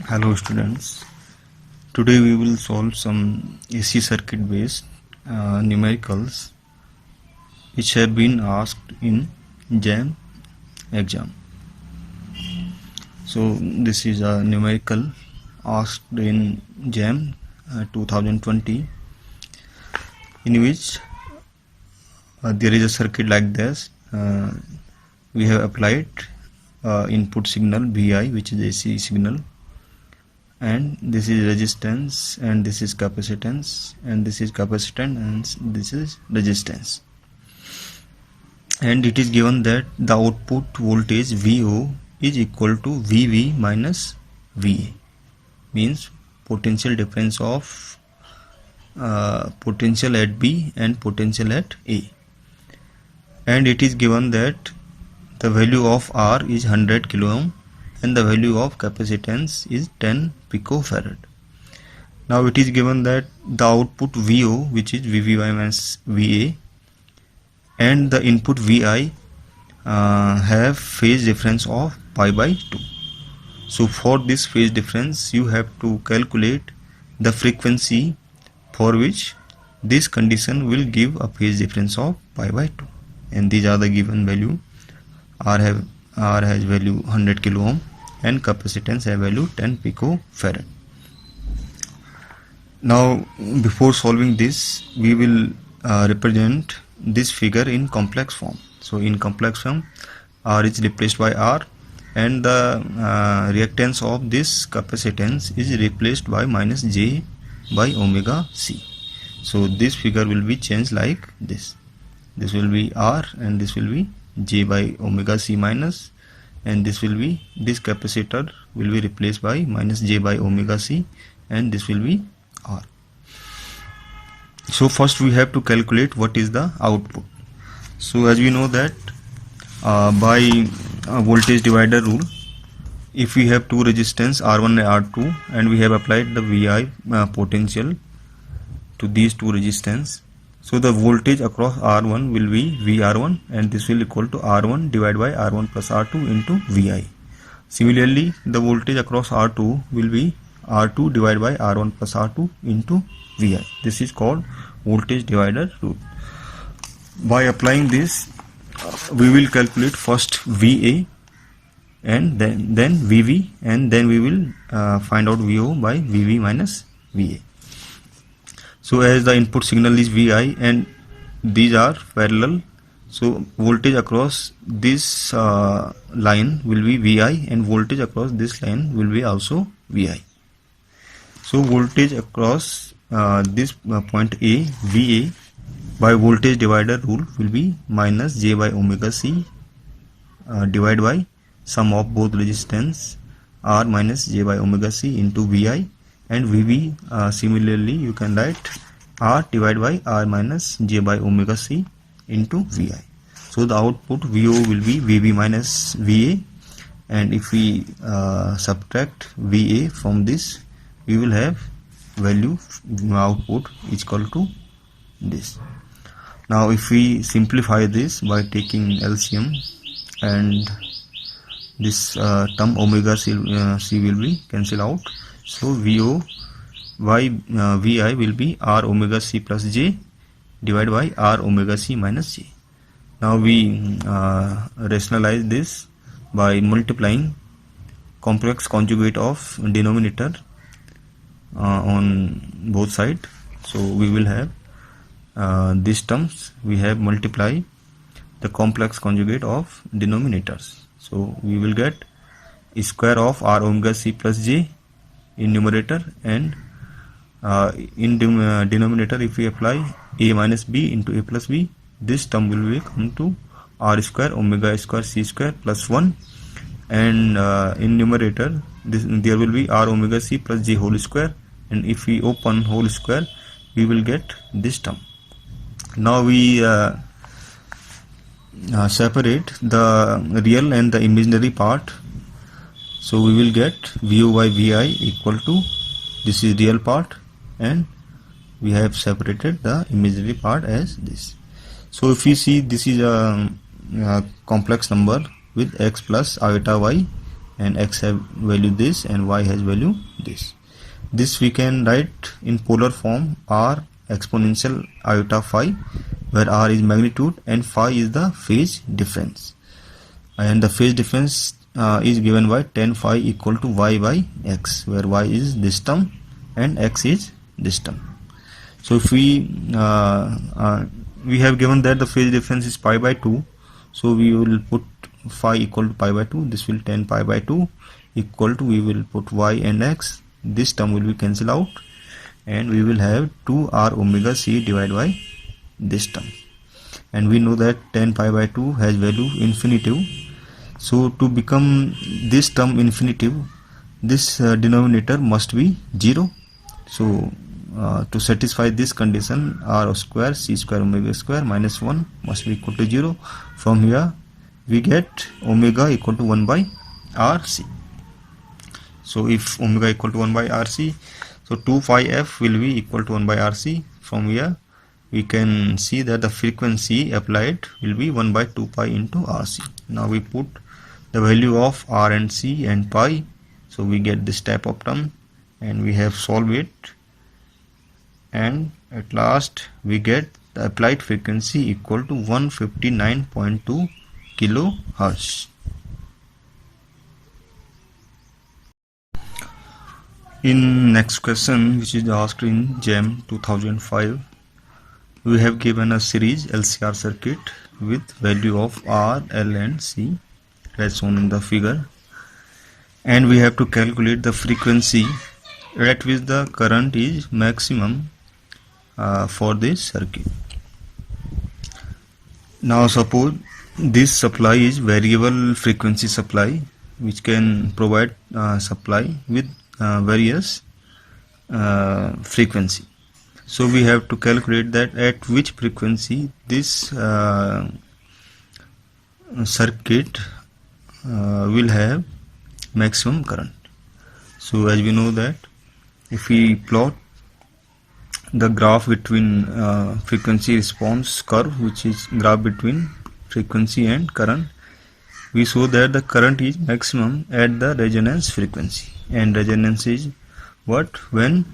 Hello students, today we will solve some AC circuit based numericals which have been asked in JAM exam. So this is a numerical asked in JAM 2020 in which there is a circuit like this. We have applied input signal Vi, which is AC signal, and this is resistance, and this is capacitance, and this is capacitance, and this is resistance. And it is given that the output voltage VO is equal to VV minus VA, means potential difference of potential at B and potential at A. And it is given that the value of R is 100 kilo ohm and the value of capacitance is 10 picofarad. Now it is given that the output VO, which is VV minus VA, and the input Vi have phase difference of pi by 2. So for this phase difference you have to calculate the frequency for which this condition will give a phase difference of pi by 2, and these are the given value. R has value 100 kilo ohm and capacitance have value 10 picofarad. Now before solving this, we will represent this figure in complex form. So in complex form, R is replaced by R, and the reactance of this capacitance is replaced by minus J by omega C. So this figure will be changed like this. This will be R and this will be J by omega C minus, and this capacitor will be replaced by minus J by omega C, and this will be R. So first we have to calculate what is the output. So as we know that by voltage divider rule, if we have two resistance R1 and R2 and we have applied the Vi potential to these two resistance, so the voltage across R1 will be VR1, and this will equal to R1 divided by R1 plus R2 into Vi. Similarly, the voltage across R2 will be R2 divided by R1 plus R2 into Vi. This is called voltage divider rule. By applying this, we will calculate first VA and then VV, and then we will find out VO by VV minus VA. So as the input signal is Vi and these are parallel, so voltage across this line will be Vi, and voltage across this line will be also Vi. So voltage across this point A, VA, by voltage divider rule will be minus J by omega C divided by sum of both resistance R minus J by omega C into Vi, and VV similarly you can write R divided by R minus J by omega C into Vi. So the output VO will be VV minus VA, and if we subtract VA from this, we will have value output is equal to this. Now if we simplify this by taking LCM, and this term omega C will be cancelled out, so VO by Vi will be R omega C plus J divided by R omega C minus J. Now we rationalize this by multiplying complex conjugate of denominator on both sides. So we will have these terms, we have multiply the complex conjugate of denominators. So we will get square of R omega C plus J in numerator, and in denominator if we apply A minus B into A plus B, this term will become to R square omega square C square plus 1, and in numerator there will be R omega C plus J whole square, and if we open whole square we will get this term. Now we separate the real and the imaginary part, so we will get VO by Vi equal to, this is real part, and we have separated the imaginary part as this. So if you see, this is a complex number with x plus iota y and x have value this and y has value this. This we can write in polar form r exponential iota phi, where r is magnitude and phi is the phase difference, and the phase difference is given by tan phi equal to y by x, where y is this term and x is this term. So if we have given that the phase difference is pi by 2, so we will put phi equal to pi by 2. This will tan pi by 2 equal to, we will put y and x, this term will be cancelled out, and we will have 2r omega c divided by this term. And we know that tan pi by 2 has value infinitive. So to become this term infinitive, this denominator must be 0. So to satisfy this condition, r square c square omega square minus 1 must be equal to 0. From here we get omega equal to 1 by rc. So if omega equal to 1 by rc, so 2 phi f will be equal to 1 by rc. From here we can see that the frequency applied will be 1 by 2 pi into rc. Now we put the value of r and c and pi, so we get this type of term, and we have solved it, and at last we get the applied frequency equal to 159.2 kilohertz. In next question, which is asked in JAM 2005, we have given a series LCR circuit with value of R, L and C as shown in the figure, and we have to calculate the frequency at which the current is maximum for this circuit. Now suppose this supply is variable frequency supply, which can provide supply with various frequency. So we have to calculate that at which frequency this circuit will have maximum current. So as we know that if we plot the graph between frequency response curve, which is graph between frequency and current, we show that the current is maximum at the resonance frequency, and resonance is what? When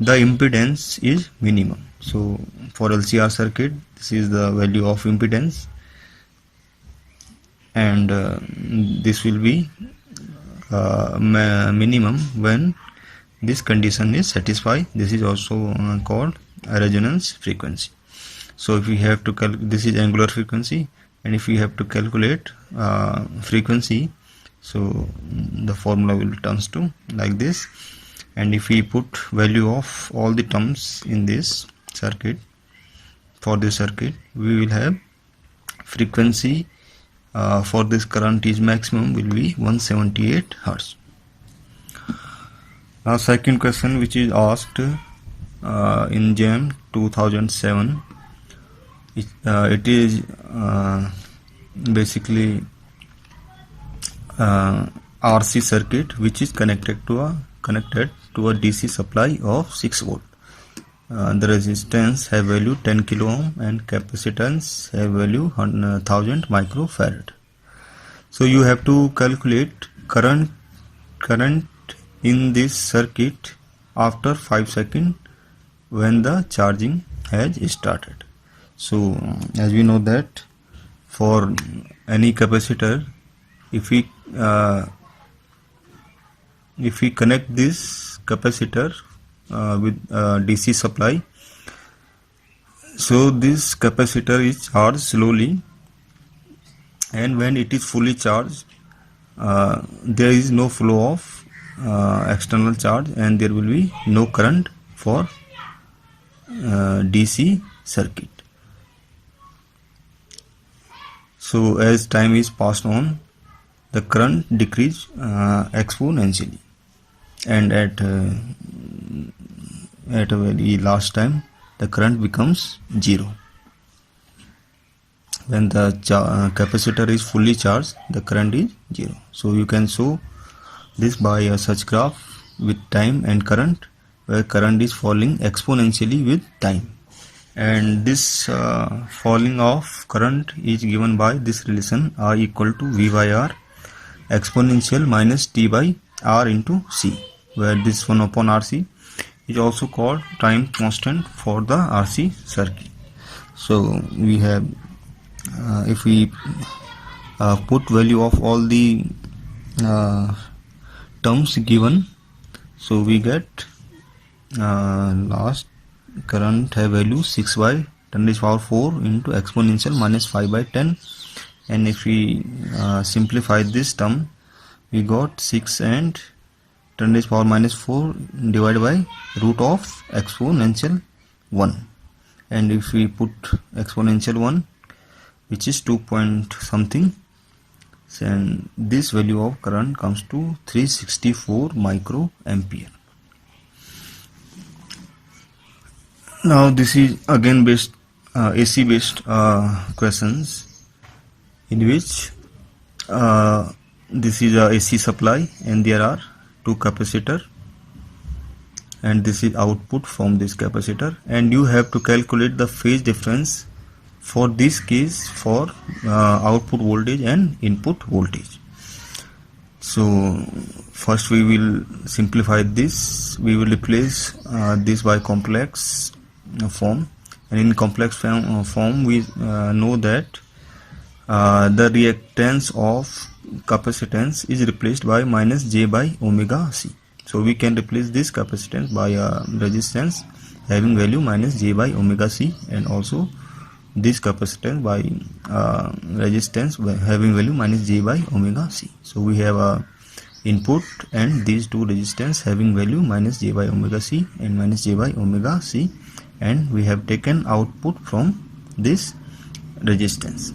the impedance is minimum. So for LCR circuit, this is the value of impedance, and this will be minimum when this condition is satisfied. This is also called a resonance frequency. So if we have to this is angular frequency, and if we have to calculate frequency, so the formula will turns to like this, and if we put value of all the terms in this circuit, for this circuit we will have frequency for this current is maximum will be 178 Hertz. Now second question, which is asked in JAM 2007, it is basically RC circuit which is connected to a DC supply of 6 volt. The resistance have value 10 kilo ohm and capacitance have value 1000 microfarad. So you have to calculate current in this circuit after 5 seconds when the charging has started. So as we know that for any capacitor, if we connect this capacitor with DC supply, so this capacitor is charged slowly, and when it is fully charged there is no flow of external charge, and there will be no current for DC circuit. So as time is passed on, the current decrease exponentially, and at a very last time the current becomes 0. When the capacitor is fully charged, the current is 0. So you can show this by a such graph with time and current, where current is falling exponentially with time, and this falling of current is given by this relation, I equal to V by R, exponential minus t by r into c, where this 1 upon rc is also called time constant for the RC circuit. So we have, if we put value of all the terms given, so we get last current have value 6 by 10 raised power 4 into exponential minus 5 by 10, and if we simplify this term, we got 6 and 10 raised power minus 4 divided by root of exponential 1, and if we put exponential 1, which is 2 point something, and this value of current comes to 364 microampere. Now this is again based AC based questions, in which this is a AC supply and there are two capacitor, and this is output from this capacitor, and you have to calculate the phase difference for this case for output voltage and input voltage. So first we will simplify this. We will replace this by complex form, and in complex form we know that the reactance of capacitance is replaced by minus j by omega c. So we can replace this capacitance by a resistance having value minus j by omega c, and also this capacitance by resistance by having value minus j by omega c. So we have a input and these two resistance having value minus j by omega c and minus j by omega c, and we have taken output from this resistance.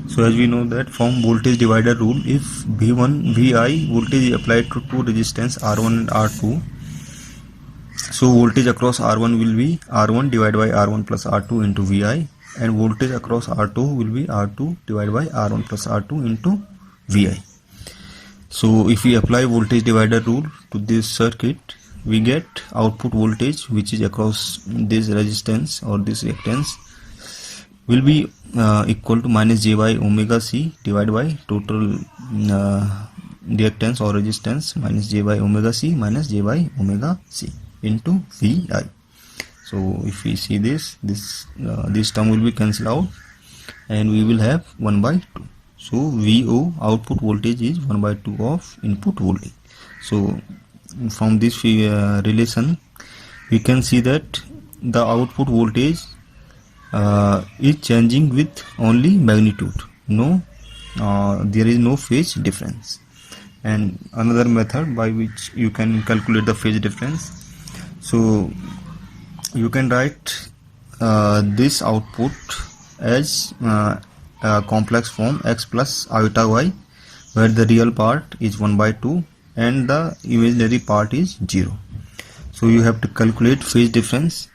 So as we know that from voltage divider rule, if V1 Vi voltage is applied to two resistance R1 and R2, so voltage across R1 will be R1 divided by R1 plus R2 into Vi, and voltage across R2 will be R2 divided by R1 plus R2 into Vi. So if we apply voltage divider rule to this circuit, we get output voltage which is across this resistance or this reactance will be equal to minus j by omega c divided by total reactance or resistance minus j by omega c minus j by omega c into Vi. So if we see this term will be cancelled out, and we will have 1 by 2. So VO output voltage is 1 by 2 of input voltage. So from this relation we can see that the output voltage is changing with only magnitude. There is no phase difference. And another method by which you can calculate the phase difference, so you can write this output as a complex form x plus iota y, where the real part is 1 by 2 and the imaginary part is 0. So you have to calculate phase difference.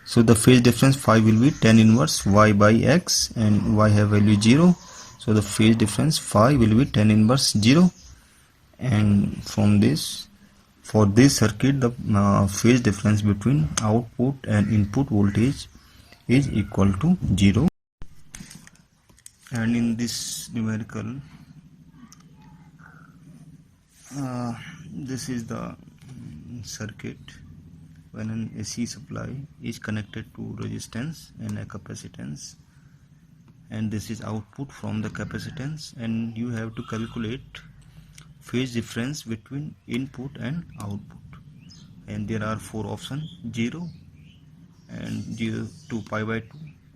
So the phase difference phi will be tan inverse y by x, and y have value 0. So the phase difference phi will be tan inverse 0, and from this, for this circuit, the phase difference between output and input voltage is equal to 0. And in this numerical, this is the circuit when an AC supply is connected to resistance and a capacitance, and this is output from the capacitance, and you have to calculate phase difference between input and output, and there are 4 options: 0 and 0 to pi by 2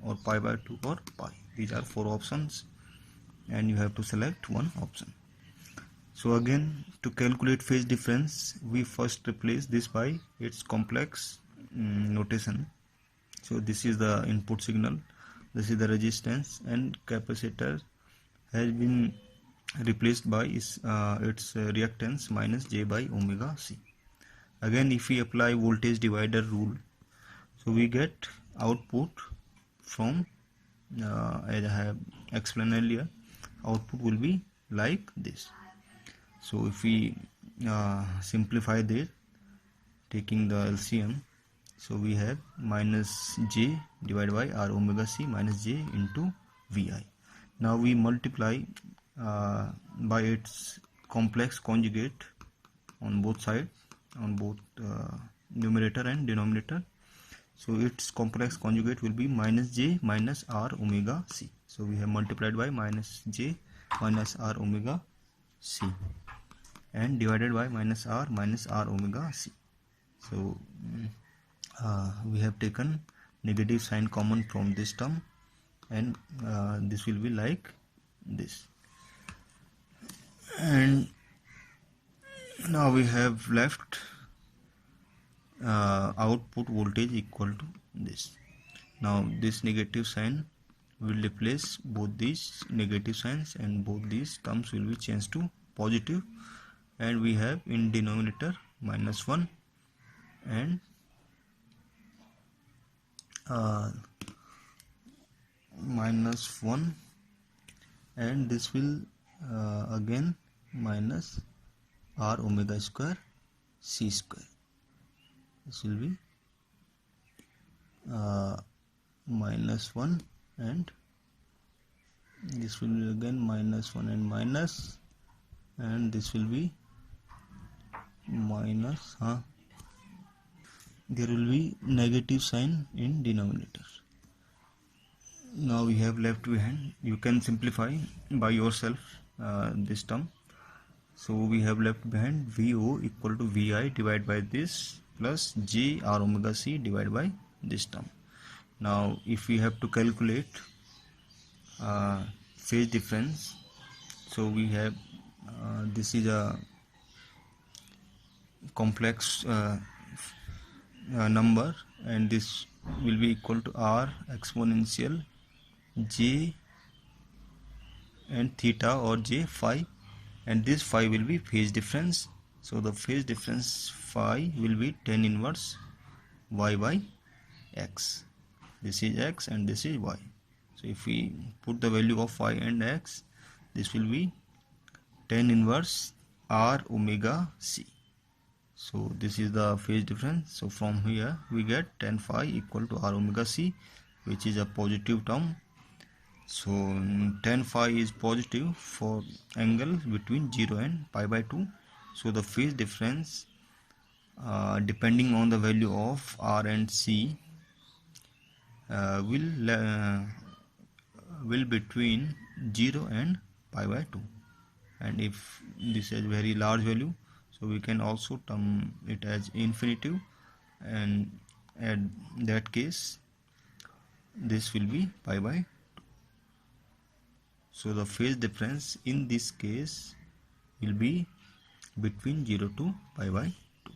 or pi by 2 or pi. These are 4 options, and you have to select one option. So again, to calculate phase difference, we first replace this by its complex notation. So this is the input signal, this is the resistance, and capacitor has been replaced by its reactance minus j by omega c. Again, if we apply voltage divider rule, so we get output from as I have explained earlier, output will be like this. So if we simplify this, taking the LCM, so we have minus j divided by r omega c minus j into Vi. Now we multiply by its complex conjugate on both sides, on both numerator and denominator. So its complex conjugate will be minus j minus r omega c. So we have multiplied by minus j minus r omega c and divided by minus r omega c. So we have taken negative sign common from this term, and this will be like this. And now we have left output voltage equal to this. Now this negative sign will replace both these negative signs, and both these terms will be changed to positive, and we have in denominator minus 1 and minus 1, and this will again minus r omega square c square. This will be minus 1, and this will be again minus 1 and minus, and this will be minus, there will be negative sign in denominator. Now we have left behind, you can simplify by yourself this term. So we have left behind VO equal to VI divided by this plus J R omega C divided by this term. Now if we have to calculate phase difference, so we have this is a complex number, and this will be equal to R exponential J and theta or J phi, and this phi will be phase difference. So the phase difference phi will be tan inverse y by x. This is x and this is y. So if we put the value of phi and x, this will be tan inverse r omega c. So this is the phase difference. So from here we get tan phi equal to r omega c, which is a positive term. So tan phi is positive for angle between 0 and pi by 2. So the phase difference depending on the value of r and c will between 0 and pi by 2. And if this is very large value, so we can also term it as infinitive, and at that case this will be pi by 2. So the phase difference in this case will be between 0 to pi by 2.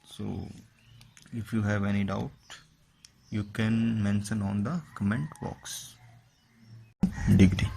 So if you have any doubt, you can mention on the comment box. Degree.